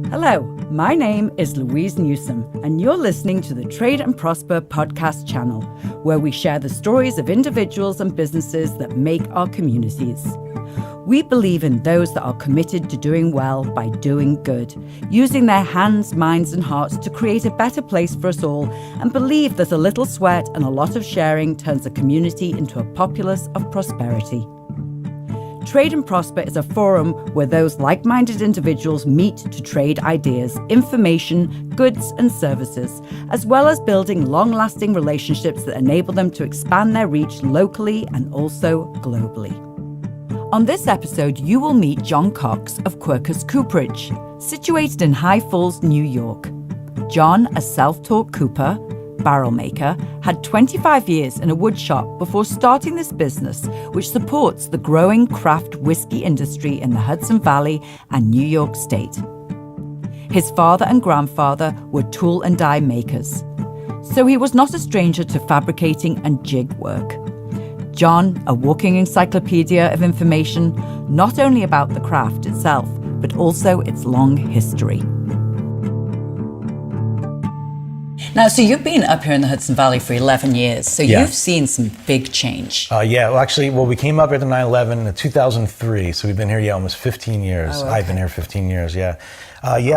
Hello, my name is Louise Newsom, and you're listening to the Trade and Prosper podcast channel, where we share the stories of individuals and businesses that make our communities. We believe in those that are committed to doing well by doing good, using their hands, minds, and hearts to create a better place for us all, and believe that a little sweat and a lot of sharing turns a community into a populace of prosperity. Trade and Prosper is a forum where those like-minded individuals meet to trade ideas, information, goods and services, as well as building long-lasting relationships that enable them to expand their reach locally and also globally. On this episode, you will meet John Cox of Quercus Cooperage, situated in High Falls, New York. John, a self-taught cooper, barrel maker, had 25 years in a wood shop before starting this business, which supports the growing craft whiskey industry in the Hudson Valley and New York State. His father and grandfather were tool and die makers, so he was not a stranger to fabricating and jig work. John, a walking encyclopedia of information, not only about the craft itself, but also its long history. Now, so you've been up here in the Hudson Valley for 11 years, so you've seen some big change. We came up here to 9/11 in 2003, so we've been here, almost 15 years. Oh, okay. I've been here 15 years, a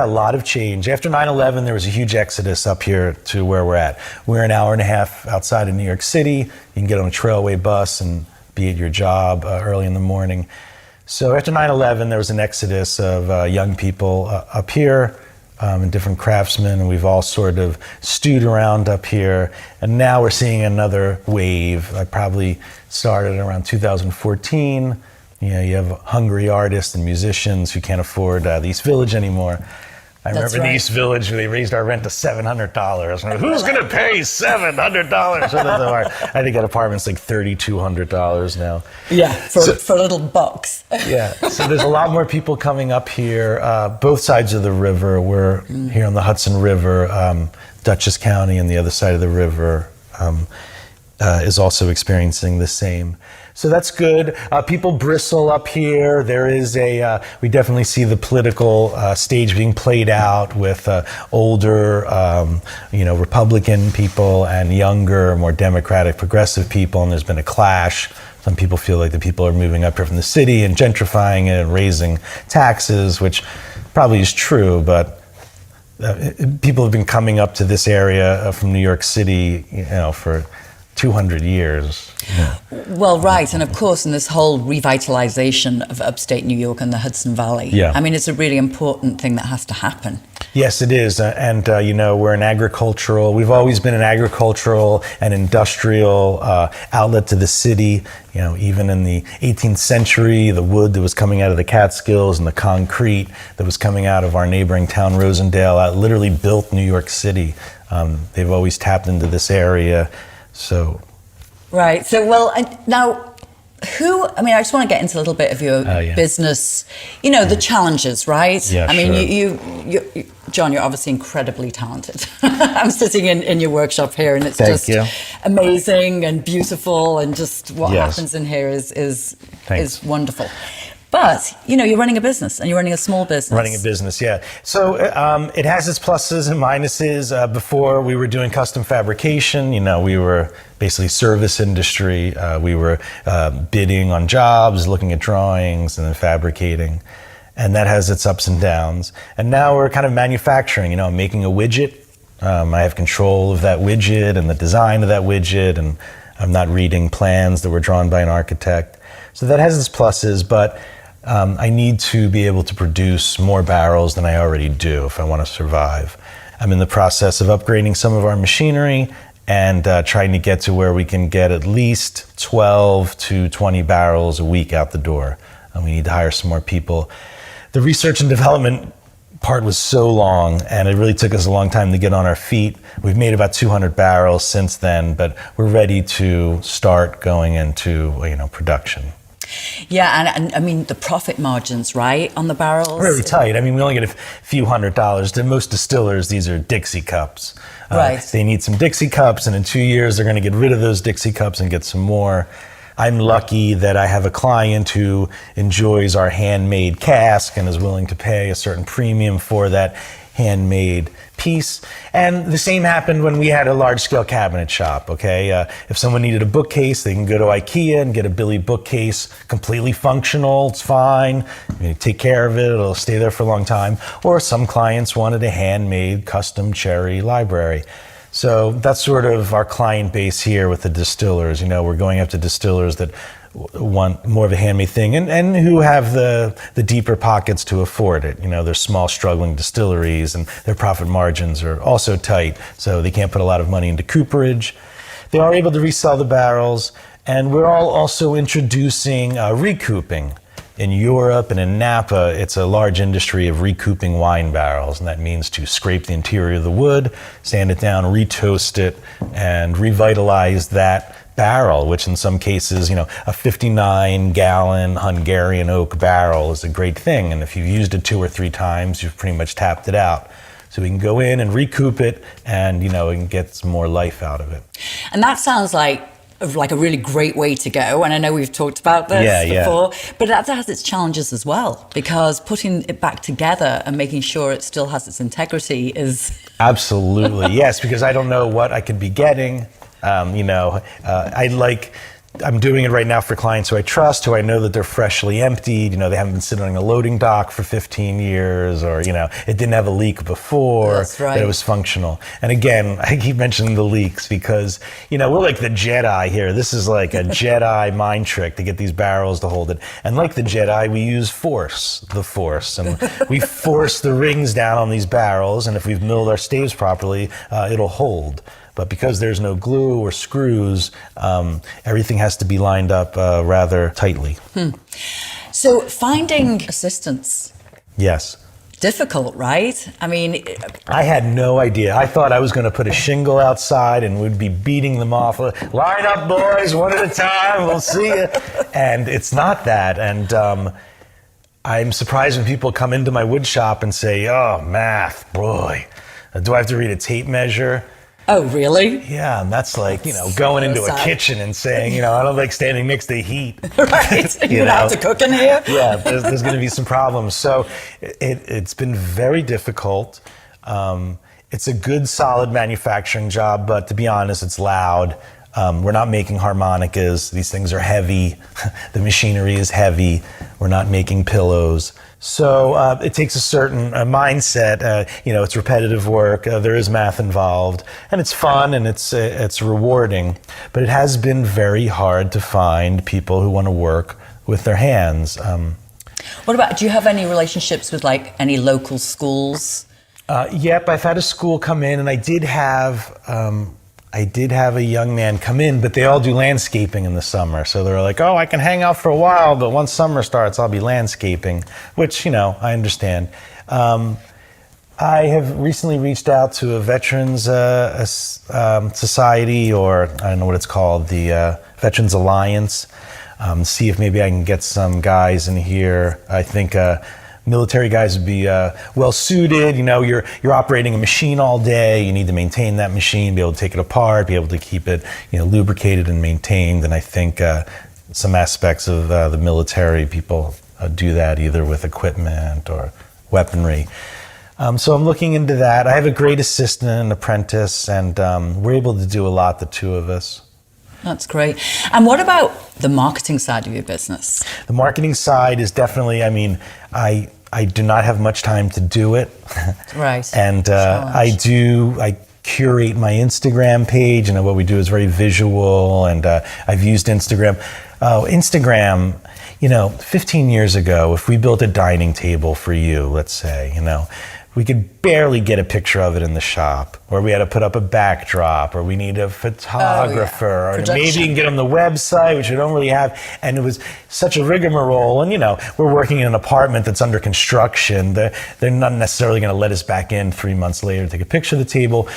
lot of change. After 9/11, there was a huge exodus up here to where we're at. We're an hour and a half outside of New York City. You can get on a trailway bus and be at your job early in the morning. So after 9/11, there was an exodus of young people up here, and different craftsmen, and we've all sort of stewed around up here. And now we're seeing another wave. I probably started around 2014. You have hungry artists and musicians who can't afford the East Village anymore. I remember the East Village, they raised our rent to $700. Who's going to pay $700? I had to get apartments like $3,200 now. Yeah, for a little box. So there's a lot more people coming up here, both sides of the river. We're here on the Hudson River. Dutchess County on the other side of the river is also experiencing the same. So that's good. People bristle up here. There is we definitely see the political stage being played out with older, Republican people and younger, more Democratic, progressive people, and there's been a clash. Some people feel like the people are moving up here from the city and gentrifying it and raising taxes, which probably is true, but people have been coming up to this area from New York City, for 200 years. Well, right, and of course in this whole revitalization of upstate New York and the Hudson Valley. I mean, it's a really important thing that has to happen. Yes, it is, and we're we've always been an agricultural and industrial outlet to the city. Even in the 18th century, the wood that was coming out of the Catskills and the concrete that was coming out of our neighboring town, Rosendale, literally built New York City. They've always tapped into this area. Right. So, now, I just want to get into a little bit of your business, the challenges, right? Yeah, I mean, you, John, you're obviously incredibly talented. I'm sitting in your workshop here, and it's just amazing and beautiful, and just what happens in here is wonderful. But, you're running a business, and you're running a small business. Running a business, yeah. So it has its pluses and minuses. Before, we were doing custom fabrication. We were basically service industry. We were bidding on jobs, looking at drawings, and then fabricating. And that has its ups and downs. And now we're kind of manufacturing, making a widget. I have control of that widget and the design of that widget, and I'm not reading plans that were drawn by an architect. So that has its pluses, but I need to be able to produce more barrels than I already do if I want to survive. I'm in the process of upgrading some of our machinery and trying to get to where we can get at least 12 to 20 barrels a week out the door. We need to hire some more people. The research and development part was so long, and it really took us a long time to get on our feet. We've made about 200 barrels since then, but we're ready to start going into production. Yeah, and I mean, the profit margins, right, on the barrels? Really tight. I mean, we only get a few $100s. To most distillers, these are Dixie cups. Right. They need some Dixie cups, and in 2 years, they're going to get rid of those Dixie cups and get some more. I'm lucky that I have a client who enjoys our handmade cask and is willing to pay a certain premium for that handmade piece. And the same happened when we had a large-scale cabinet shop, okay? If someone needed a bookcase, they can go to IKEA and get a Billy bookcase, completely functional, it's fine. You take care of it, it'll stay there for a long time. Or some clients wanted a handmade custom cherry library. So that's sort of our client base here with the distillers. We're going after distillers that want more of a handmade thing and who have the deeper pockets to afford it. They're small, struggling distilleries and their profit margins are also tight, so they can't put a lot of money into cooperage. They are able to resell the barrels, and we're also introducing recouping. In Europe and in Napa, it's a large industry of recouping wine barrels, and that means to scrape the interior of the wood, sand it down, retoast it, and revitalize that barrel, which in some cases, a 59-gallon Hungarian oak barrel is a great thing, and if you've used it 2 or 3 times, you've pretty much tapped it out. So we can go in and recoup it, and we can get some more life out of it. And that sounds like a really great way to go, and I know we've talked about this before, but that has its challenges as well, because putting it back together and making sure it still has its integrity is... Absolutely, yes, because I don't know what I could be getting. I'm doing it right now for clients who I trust, who I know that they're freshly emptied. They haven't been sitting on a loading dock for 15 years, or, it didn't have a leak before. That's right. That it was functional. And again, I keep mentioning the leaks because, we're like the Jedi here. This is like a Jedi mind trick to get these barrels to hold it. And like the Jedi, we use the force. And we force the rings down on these barrels, and if we've milled our staves properly, it'll hold. But because there's no glue or screws, everything has to be lined up rather tightly. So finding assistance. Yes. Difficult, right? I had no idea. I thought I was going to put a shingle outside and we'd be beating them off. Line up, boys, one at a time. We'll see you. And it's not that. And I'm surprised when people come into my wood shop and say, "Oh, math, boy, do I have to read a tape measure?" Oh, really? Yeah, and that's like, going into a kitchen and saying, I don't like standing next to heat. Right, you have to cook in here? Yeah, there's going to be some problems. So it's been very difficult. It's a good, solid manufacturing job, but to be honest, it's loud. We're not making harmonicas. These things are heavy. The machinery is heavy. We're not making pillows. So it takes a certain mindset. It's repetitive work. There is math involved, and it's fun and it's rewarding. But it has been very hard to find people who want to work with their hands. What about? Do you have any relationships with any local schools? Yep, I've had a school come in, and I did have a young man come in, but they all do landscaping in the summer. So they're like, "Oh, I can hang out for a while, but once summer starts, I'll be landscaping," which, I understand. I have recently reached out to a veterans society, or I don't know what it's called, the Veterans Alliance, see if maybe I can get some guys in here. I think military guys would be well suited. You're operating a machine all day. You need to maintain that machine, be able to take it apart, be able to keep it lubricated and maintained. And I think some aspects of the military people do that either with equipment or weaponry. So I'm looking into that. I have a great assistant, an apprentice, and we're able to do a lot, the two of us. That's great. And what about the marketing side of your business? The marketing side is definitely, I do not have much time to do it. Right. And I curate my Instagram page, and what we do is very visual, and I've used Instagram. Instagram, 15 years ago, if we built a dining table for you, let's say, we could barely get a picture of it in the shop, or we had to put up a backdrop, or we need a photographer, or maybe you can get on the website, which we don't really have. And it was such a rigmarole. And, we're working in an apartment that's under construction. They're not necessarily going to let us back in 3 months later to take a picture of the table.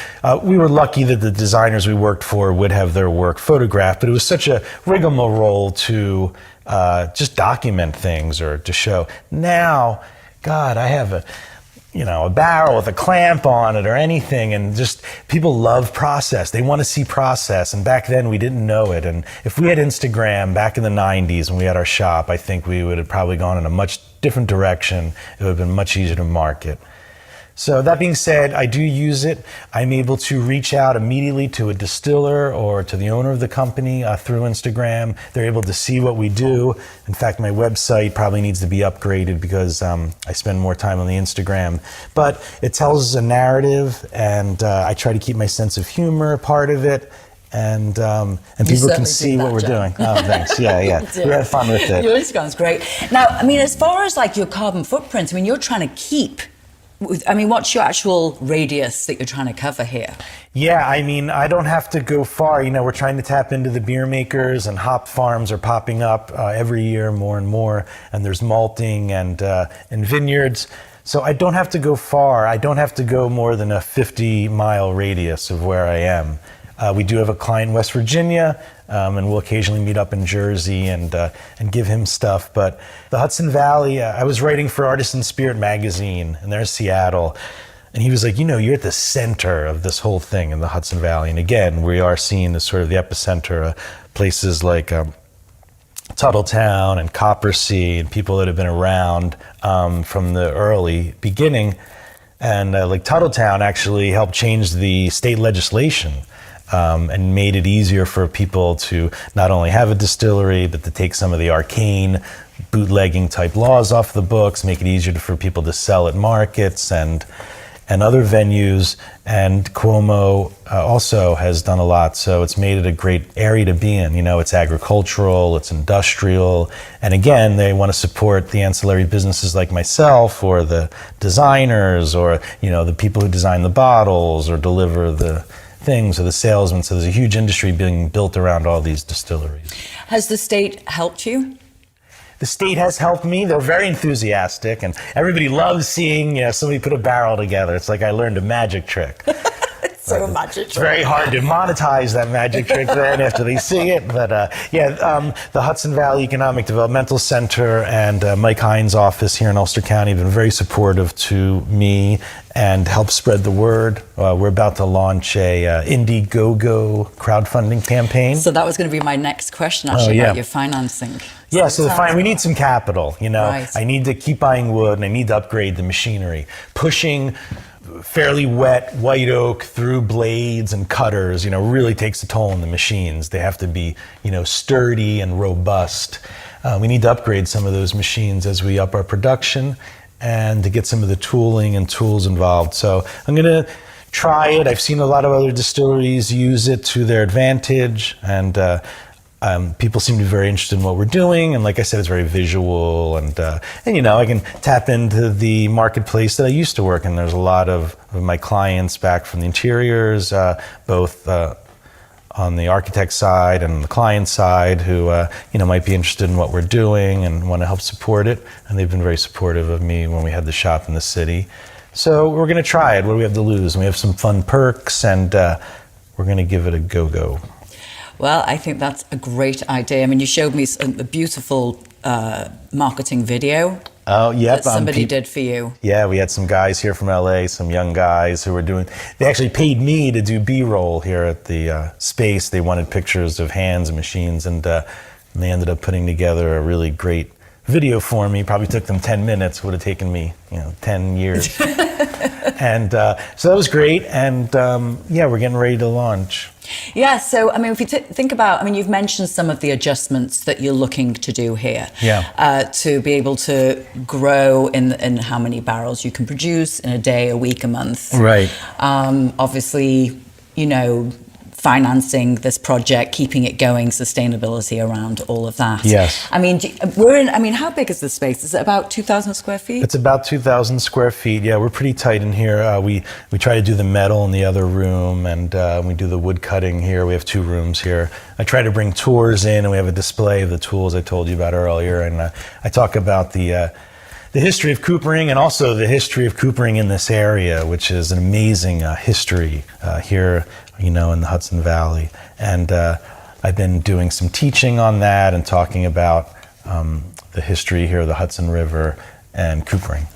We were lucky that the designers we worked for would have their work photographed, but it was such a rigmarole to just document things or to show. Now, God, I have a barrel with a clamp on it or anything, and just people love process. They want to see process, and back then we didn't know it. And if we had Instagram back in the 90s when we had our shop, I think we would have probably gone in a much different direction. It would have been much easier to market. So that being said, I do use it. I'm able to reach out immediately to a distiller or to the owner of the company through Instagram. They're able to see what we do. In fact, my website probably needs to be upgraded because I spend more time on the Instagram. But it tells a narrative, and I try to keep my sense of humor a part of it. And people can see what we're doing. Oh, thanks. Yeah. We had fun with it. Your Instagram's great. Now, I mean, as far as like your carbon footprint, I mean, you're trying to keep. I mean, what's your actual radius that you're trying to cover here? Yeah, I mean, I don't have to go far. We're trying to tap into the beer makers, and hop farms are popping up every year more and more. And there's malting and vineyards. So I don't have to go far. I don't have to go more than a 50-mile radius of where I am. We do have a client in West Virginia, and we'll occasionally meet up in Jersey and give him stuff. But the Hudson Valley, I was writing for Artisan Spirit magazine, and there's Seattle. And he was like, you're at the center of this whole thing in the Hudson Valley. And again, we are seeing as sort of the epicenter of places like Tuttletown and Coppersea, and people that have been around from the early beginning. And like Tuttletown actually helped change the state legislation. And made it easier for people to not only have a distillery, but to take some of the arcane bootlegging type laws off the books, make it easier for people to sell at markets and other venues. And Cuomo also has done a lot, so it's made it a great area to be in. It's agricultural, it's industrial, and again, they want to support the ancillary businesses like myself, or the designers, or the people who design the bottles or deliver the things, or the salesmen. So there's a huge industry being built around all these distilleries. Has the state helped you? The state has helped me. They're very enthusiastic, and everybody loves seeing somebody put a barrel together. It's like I learned a magic trick. So magic trick. It's very hard to monetize that magic trick then after they see it. But the Hudson Valley Economic Developmental Center and Mike Hines' office here in Ulster County have been very supportive to me and help spread the word. We're about to launch a Indiegogo crowdfunding campaign. So that was going to be my next question, actually, about your financing. Yeah, so we need some capital. Right. I need to keep buying wood, and I need to upgrade the machinery. Pushing fairly wet white oak through blades and cutters, really takes a toll on the machines. They have to be, sturdy and robust. We need to upgrade some of those machines as we up our production, and to get some of the tooling and tools involved. So I'm going to try it. I've seen a lot of other distilleries use it to their advantage, and people seem to be very interested in what we're doing. And like I said, it's very visual, and I can tap into the marketplace that I used to work in. There's a lot of my clients back from the interiors, both on the architect side and the client side, who might be interested in what we're doing and want to help support it. And they've been very supportive of me when we had the shop in the city. So we're going to try it. What do we have to lose? And we have some fun perks, and we're going to give it a go-go. Well, I think that's a great idea. I mean, you showed me a beautiful marketing video. Oh, yep. That somebody did for you. Yeah, we had some guys here from LA, some young guys who were they actually paid me to do B-roll here at the space. They wanted pictures of hands and machines, and they ended up putting together a really great video for me. Probably took them 10 minutes, would have taken me 10 years. And so that was great, and we're getting ready to launch. Yeah, so I mean, if you think about, you've mentioned some of the adjustments that you're looking to do here. Yeah. To be able to grow in how many barrels you can produce in a day, a week, a month. Right. Obviously, financing this project, keeping it going, sustainability around all of that. Yes. How big is the space? Is it about 2,000 square feet? It's about 2,000 square feet. Yeah, we're pretty tight in here. We try to do the metal in the other room, and we do the wood cutting here. We have 2 rooms here. I try to bring tours in, and we have a display of the tools I told you about earlier. And I talk about the history of coopering, and also the history of coopering in this area, which is an amazing history here, in the Hudson Valley. And I've been doing some teaching on that and talking about the history here of the Hudson River and coopering.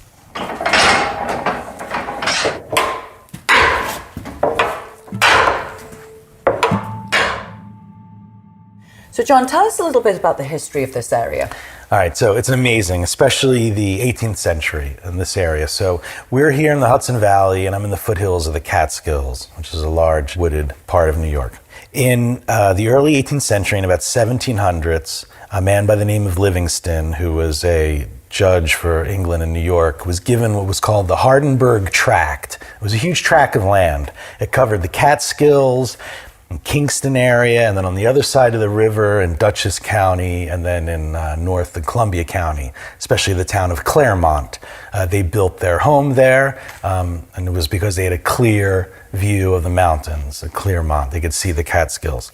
John, tell us a little bit about the history of this area. All right, so it's amazing, especially the 18th century in this area. So we're here in the Hudson Valley, and I'm in the foothills of the Catskills, which is a large wooded part of New York. In the early 18th century, in about 1700s, a man by the name of Livingston, who was a judge for England and New York, was given what was called the Hardenberg Tract. It was a huge tract of land. It covered the Catskills, in Kingston area, and then on the other side of the river in Dutchess County, and then in north in Columbia County, especially the town of Claremont. They built their home there, and it was because they had a clear view of the mountains, a Claremont. They could see the Catskills.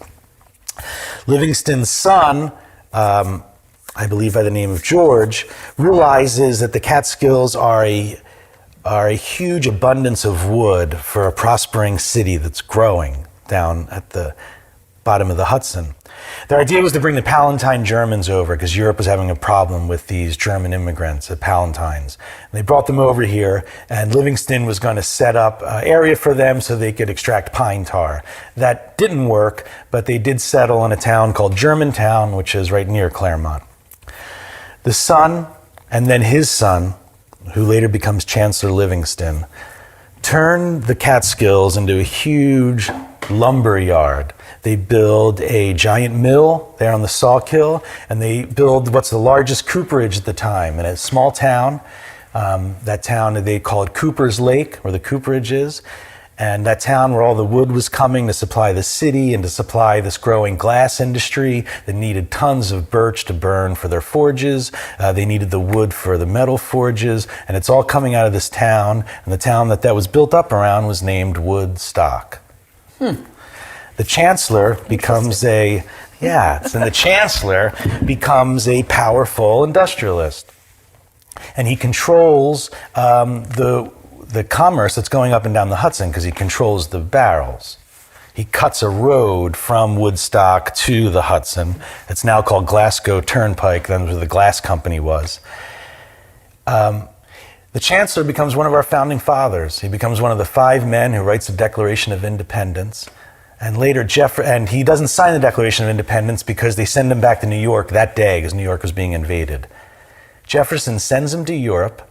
Livingston's son, I believe by the name of George, realizes that the Catskills are a huge abundance of wood for a prospering city that's growing down at the bottom of the Hudson. Their idea was to bring the Palatine Germans over because Europe was having a problem with these German immigrants, the Palatines. And they brought them over here, and Livingston was going to set up an area for them so they could extract pine tar. That didn't work, but they did settle in a town called Germantown, which is right near Claremont. The son, and then his son, who later becomes Chancellor Livingston, turned the Catskills into a huge lumber yard. They build a giant mill there on the Sawkill, and they build what's the largest cooperage at the time in a small town. That town, they call it Cooper's Lake, where the cooperage is. And that town where all the wood was coming to supply the city and to supply this growing glass industry that needed tons of birch to burn for their forges. They needed the wood for the metal forges, and it's all coming out of this town. And the town that was built up around was named Woodstock. The Chancellor becomes the Chancellor becomes a powerful industrialist, and he controls the commerce that's going up and down the Hudson because he controls the barrels. He cuts a road from Woodstock to the Hudson. It's now called Glasgow Turnpike. That's where the glass company was. The Chancellor becomes one of our founding fathers. He becomes one of the 5 men who writes the Declaration of Independence. And later, and he doesn't sign the Declaration of Independence because they send him back to New York that day because New York was being invaded. Jefferson sends him to Europe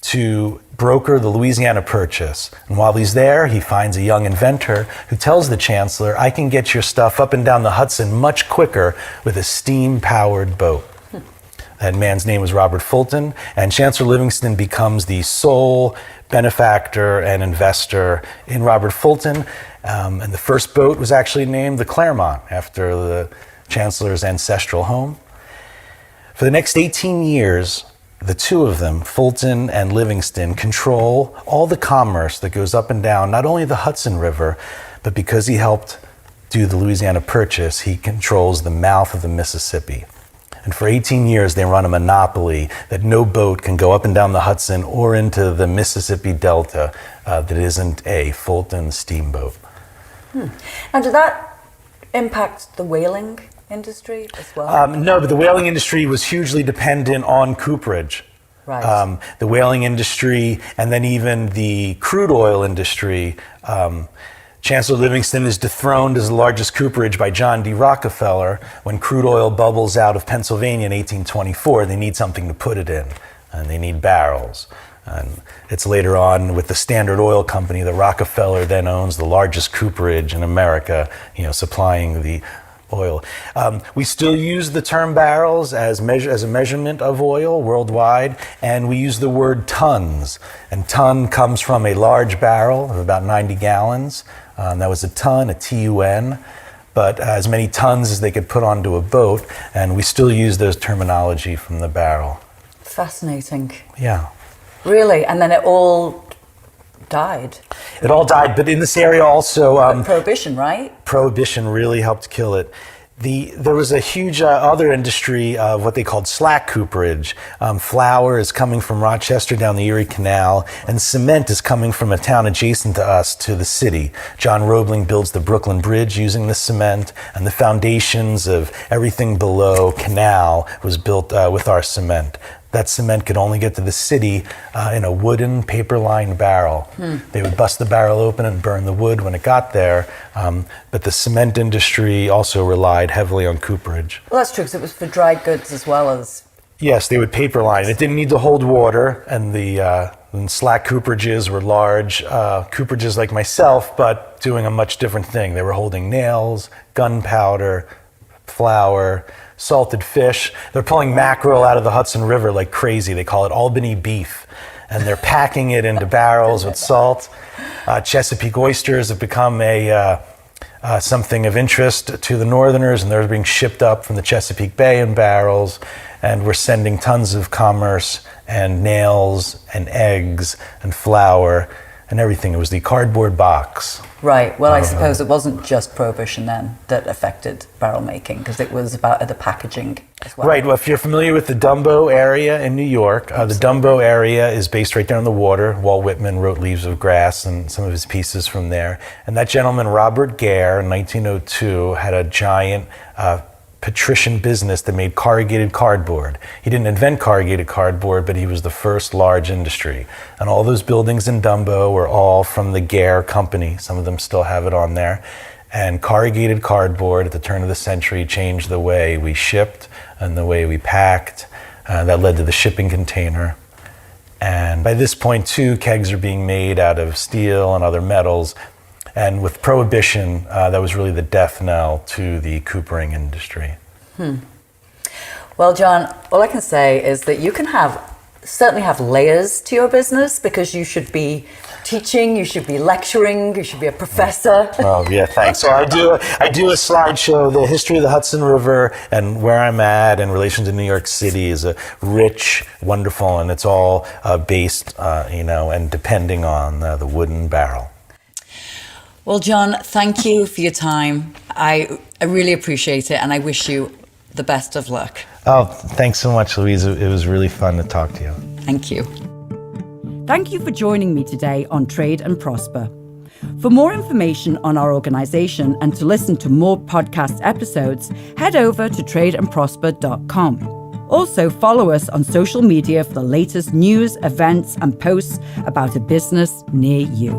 to broker the Louisiana Purchase. And while he's there, he finds a young inventor who tells the Chancellor, I can get your stuff up and down the Hudson much quicker with a steam-powered boat. That man's name was Robert Fulton, and Chancellor Livingston becomes the sole benefactor and investor in Robert Fulton. And the first boat was actually named the Claremont, after the Chancellor's ancestral home. For the next 18 years, the two of them, Fulton and Livingston, control all the commerce that goes up and down, not only the Hudson River, but because he helped do the Louisiana Purchase, he controls the mouth of the Mississippi. And for 18 years, they run a monopoly that no boat can go up and down the Hudson or into the Mississippi Delta that isn't a Fulton steamboat. And did that impact the whaling industry as well? No, but the whaling industry was hugely dependent on cooperage. Right. The whaling industry, and then even the crude oil industry. Chancellor Livingston is dethroned as the largest cooperage by John D. Rockefeller. When crude oil bubbles out of Pennsylvania in 1824, they need something to put it in, and they need barrels. And it's later on with the Standard Oil Company that Rockefeller then owns the largest cooperage in America, supplying the oil. We still use the term barrels as a measurement of oil worldwide, and we use the word tons. And ton comes from a large barrel of about 90 gallons. That was a ton, a TUN, but as many tons as they could put onto a boat, and we still use those terminology from the barrel. Fascinating. Yeah. Really? And then it all died? It all died, but in this area also... Prohibition, right? Prohibition really helped kill it. There was a huge other industry of what they called slack cooperage. Flour is coming from Rochester down the Erie Canal, and cement is coming from a town adjacent to us, to the city. John Roebling builds the Brooklyn Bridge using the cement, and the foundations of everything below Canal was built with our cement. that cement could only get to the city in a wooden paper-lined barrel. They would bust the barrel open and burn the wood when it got there. But the cement industry also relied heavily on cooperage. Well, that's true, because it was for dry goods as well as... Yes, they would paper line. It didn't need to hold water, and the slack cooperages were large cooperages like myself, but doing a much different thing. They were holding nails, gunpowder, flour, salted fish. They're pulling mackerel out of the Hudson River like crazy. They call it Albany beef, and they're packing it into barrels with salt. Chesapeake oysters have become something of interest to the Northerners, and they're being shipped up from the Chesapeake Bay in barrels, and we're sending tons of commerce and nails and eggs and flour and everything. It was the cardboard box. Right. Well, I suppose it wasn't just Prohibition then that affected barrel making, because it was about the packaging as well. Right. Well, if you're familiar with the Dumbo area in New York, the Dumbo area is based right there on the water. Walt Whitman wrote Leaves of Grass and some of his pieces from there. And that gentleman, Robert Gare, in 1902, had a giant patrician business that made corrugated cardboard. He didn't invent corrugated cardboard, but he was the first large industry. And all those buildings in Dumbo were all from the Gare Company. Some of them still have it on there. And corrugated cardboard at the turn of the century changed the way we shipped and the way we packed. That led to the shipping container. And by this point, too, kegs are being made out of steel and other metals. And with Prohibition, that was really the death knell to the coopering industry. Well, John, all I can say is that you can certainly have layers to your business, because you should be teaching, you should be lecturing, you should be a professor. Oh, yeah, thanks. So I do a slideshow. The history of the Hudson River and where I'm at in relation to New York City is a rich, wonderful, and it's all based, and depending on the wooden barrel. Well, John, thank you for your time. I really appreciate it, and I wish you the best of luck. Oh, thanks so much, Louise. It was really fun to talk to you. Thank you. Thank you for joining me today on Trade and Prosper. For more information on our organization and to listen to more podcast episodes, head over to tradeandprosper.com. Also, follow us on social media for the latest news, events, and posts about a business near you.